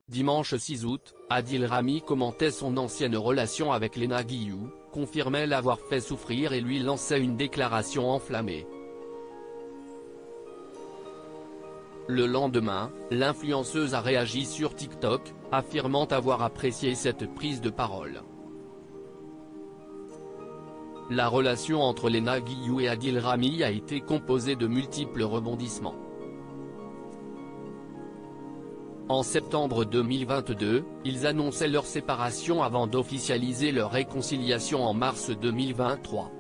Dimanche 6 août, Adil Rami commentait son ancienne relation avec Léna Guillou, confirmait l'avoir fait souffrir et lui lançait une déclaration enflammée. Le lendemain, l'influenceuse a réagi sur TikTok, affirmant avoir apprécié cette prise de parole. La relation entre Léna Guillou et Adil Rami a été composée de multiples rebondissements. En septembre 2022, ils annonçaient leur séparation avant d'officialiser leur réconciliation en mars 2023.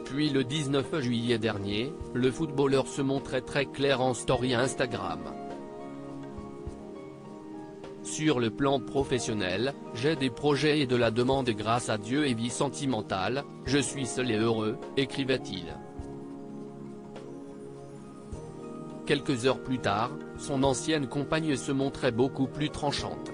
Puis le 19 juillet dernier, le footballeur se montrait très clair en story Instagram. Sur le plan professionnel, j'ai des projets et de la demande grâce à Dieu et vie sentimentale, je suis seul et heureux, écrivait-il. Quelques heures plus tard, son ancienne compagne se montrait beaucoup plus tranchante.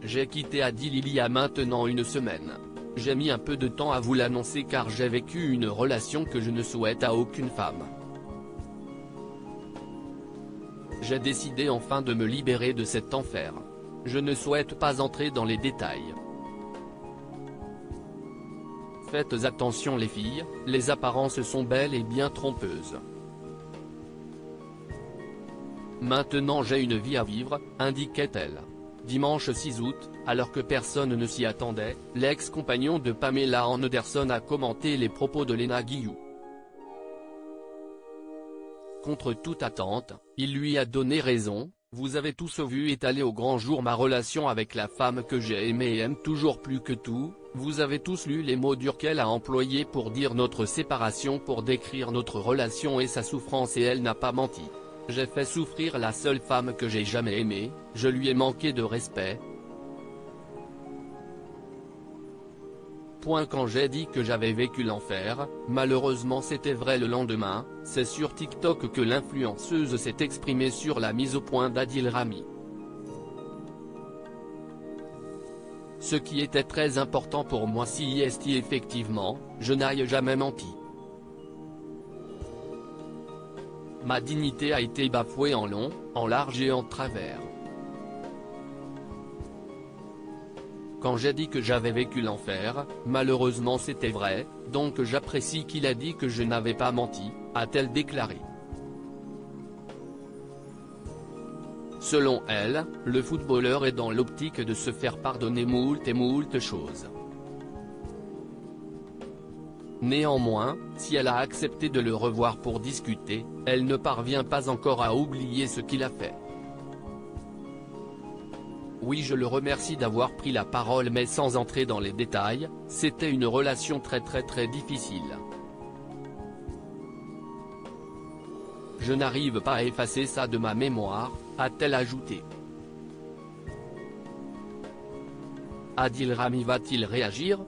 J'ai quitté Adil il y a maintenant une semaine. J'ai mis un peu de temps à vous l'annoncer car j'ai vécu une relation que je ne souhaite à aucune femme. J'ai décidé enfin de me libérer de cet enfer. Je ne souhaite pas entrer dans les détails. Faites attention les filles, les apparences sont belles et bien trompeuses. Maintenant j'ai une vie à vivre, indiquait-elle. Dimanche 6 août, alors que personne ne s'y attendait, l'ex-compagnon de Pamela Anderson a commenté les propos de Léna Guillou. Contre toute attente, il lui a donné raison. Vous avez tous vu étaler au grand jour ma relation avec la femme que j'ai aimée et aime toujours plus que tout, vous avez tous lu les mots durs qu'elle a employés pour dire notre séparation, pour décrire notre relation et sa souffrance, et elle n'a pas menti. J'ai fait souffrir la seule femme que j'ai jamais aimée, je lui ai manqué de respect. Quand j'ai dit que j'avais vécu l'enfer, malheureusement c'était vrai le lendemain. C'est sur TikTok que l'influenceuse s'est exprimée sur la mise au point d'Adil Rami. Ce qui était très important pour moi, si effectivement, je n'ai jamais menti. Ma dignité a été bafouée en long, en large et en travers. Quand j'ai dit que j'avais vécu l'enfer, malheureusement c'était vrai, donc j'apprécie qu'il a dit que je n'avais pas menti, a-t-elle déclaré. Selon elle, le footballeur est dans l'optique de se faire pardonner moult choses. Néanmoins, si elle a accepté de le revoir pour discuter, elle ne parvient pas encore à oublier ce qu'il a fait. Oui, je le remercie d'avoir pris la parole, mais sans entrer dans les détails, c'était une relation très difficile. Je n'arrive pas à effacer ça de ma mémoire, a-t-elle ajouté. Adil Rami va-t-il réagir ?